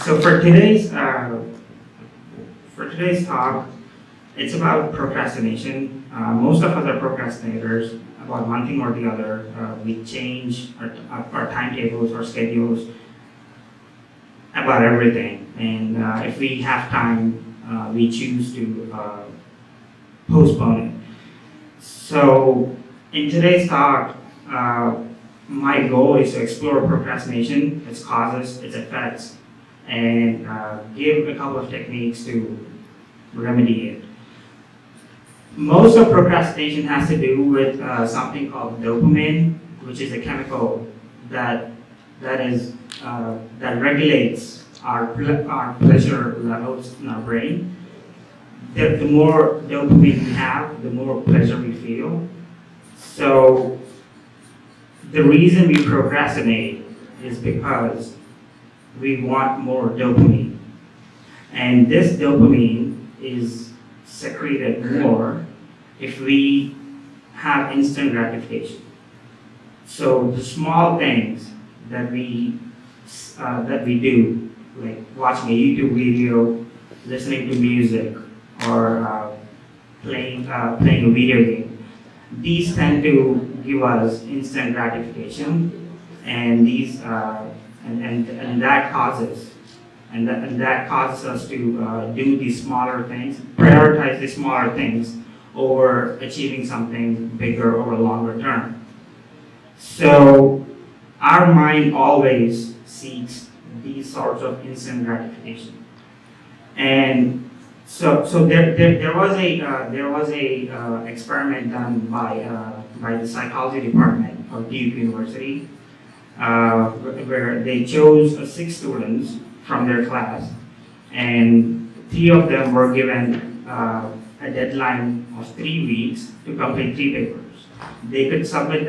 So for today's talk, it's about procrastination. Most of us are procrastinators about one thing or the other. We change our timetables, our schedules, about everything. And if we have time, we choose to postpone it. So in today's talk, my goal is to explore procrastination, its causes, its effects, and give a couple of techniques to remedy it. Most of procrastination has to do with something called dopamine, which is a chemical that regulates our pleasure levels in our brain. The more dopamine we have, the more pleasure we feel. So the reason we procrastinate is because we want more dopamine. And this dopamine is secreted more if we have instant gratification. So the small things that we do, like watching a YouTube video, listening to music, or playing a video game, these tend to give us instant gratification, and that causes us to do these smaller things, prioritize these smaller things over achieving something bigger over longer term. So our mind always seeks these sorts of instant gratification. And so there was a experiment done by the psychology department of Duke University, where they chose 6 students from their class, and 3 of them were given a deadline of 3 weeks to complete 3 papers. They could submit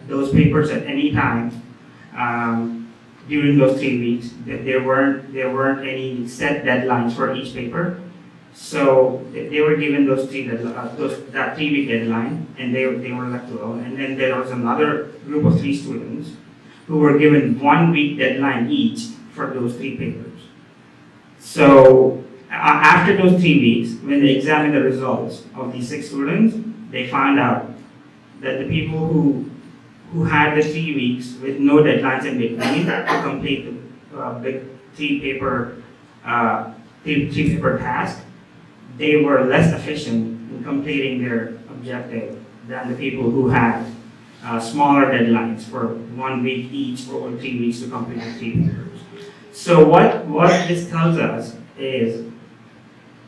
those papers at any time during those 3 weeks. There weren't any set deadlines for each paper. So they were given that 3-week deadline, and they were left alone. And then there was another group of 3 students who were given 1-week deadline each for those 3 papers. So after those 3 weeks, when they examined the results of these 6 students, they found out that the people who had the 3 weeks with no deadlines in between to complete the big 3-paper task, they were less efficient in completing their objective than the people who had smaller deadlines for 1 week each or 3 weeks to complete the 3 papers. So what this tells us is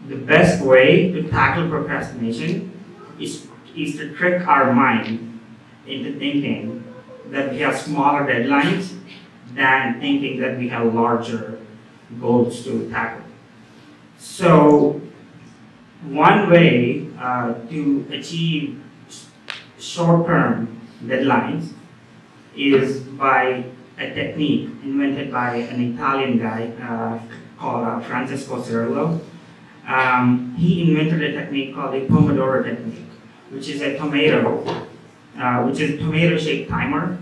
the best way to tackle procrastination is to trick our mind into thinking that we have smaller deadlines than thinking that we have larger goals to tackle. So one way to achieve short-term deadlines is by a technique invented by an Italian guy called Francesco Cirillo. He invented a technique called the Pomodoro technique, which is a tomato-shaped timer,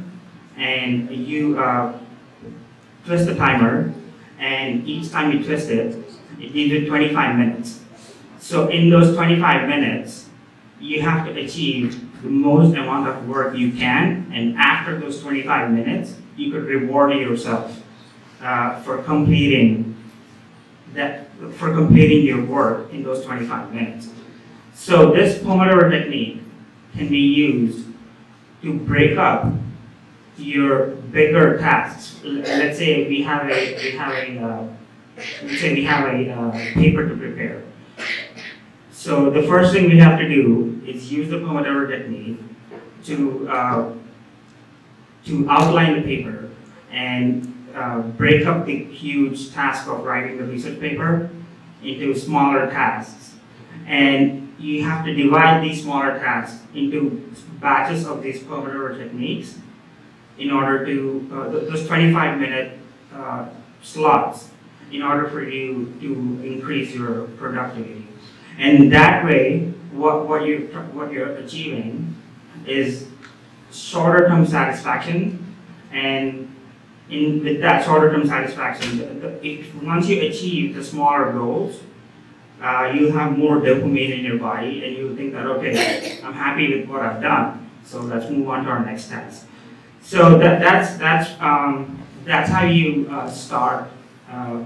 and you twist the timer, and each time you twist it, it gives you 25 minutes. So in those 25 minutes, you have to achieve the most amount of work you can, and after those 25 minutes, you could reward yourself for completing your work in those 25 minutes. So this Pomodoro technique can be used to break up your bigger tasks. Let's say we have a paper to prepare. So the first thing we have to do is use the Pomodoro technique to outline the paper and break up the huge task of writing the research paper into smaller tasks. And you have to divide these smaller tasks into batches of these Pomodoro techniques in order to, those 25-minute slots, in order for you to increase your productivity. And that way, what you're achieving is shorter term satisfaction and with that shorter term satisfaction, once you achieve the smaller goals, you'll have more dopamine in your body, and you'll think that, okay, I'm happy with what I've done, so let's move on to our next task. So that's how you start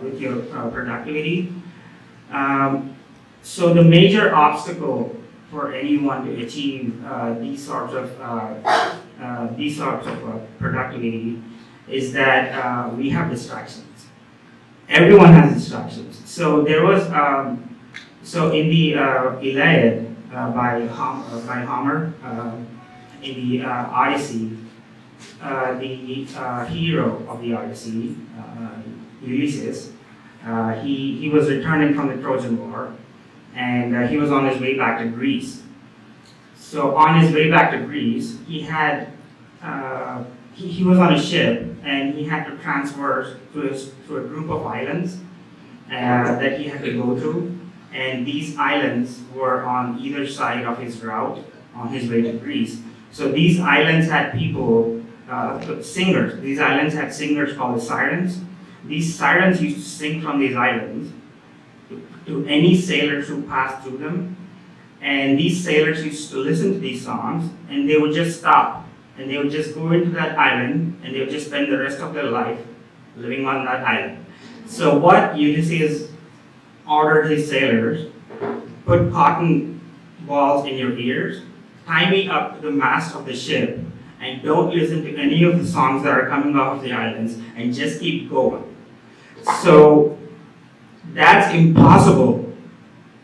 with your productivity. So the major obstacle for anyone to achieve these sorts of productivity is that we have distractions. Everyone has distractions. So there was so in the Iliad by Homer, in the Odyssey, the hero of the Odyssey, Ulysses, he was returning from the Trojan War, and he was on his way back to Greece. So on his way back to Greece, he had he was on a ship, and he had to transverse to a group of islands that he had to go through, and these islands were on either side of his route on his way to Greece. So these islands had people, singers. These islands had singers called the sirens. These sirens used to sing from these islands to any sailors who passed through them. And these sailors used to listen to these songs, and they would just stop. And they would just go into that island, and they would just spend the rest of their life living on that island. So what Ulysses ordered his sailors, put cotton balls in your ears, tie me up to the mast of the ship, and don't listen to any of the songs that are coming off of the islands, and just keep going. So that's impossible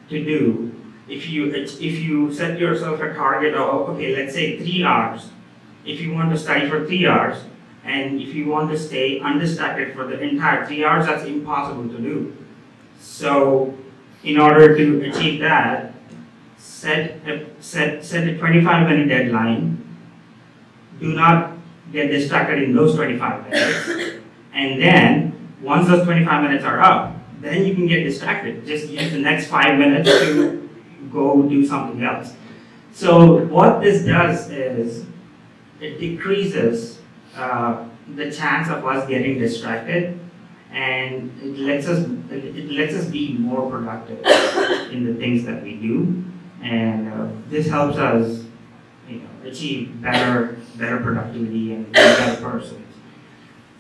to do if you set yourself a target of, okay, let's say 3 hours. If you want to study for 3 hours, and if you want to stay undistracted for the entire 3 hours, that's impossible to do. So in order to achieve that, set a 25-minute deadline. Do not get distracted in those 25 minutes. And then, once those 25 minutes are up, then you can get distracted. Just use the next 5 minutes to go do something else. So what this does is, it decreases the chance of us getting distracted, and it lets us be more productive in the things that we do, and this helps us, achieve better productivity and be better persons.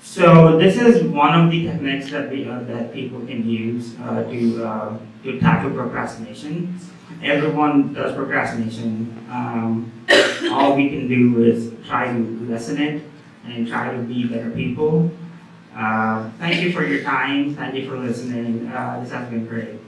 So this is one of the techniques that that people can use to tackle procrastination. Everyone does procrastination. All we can do is try to lessen it and try to be better people. Thank you for your time. Thank you for listening. This has been great.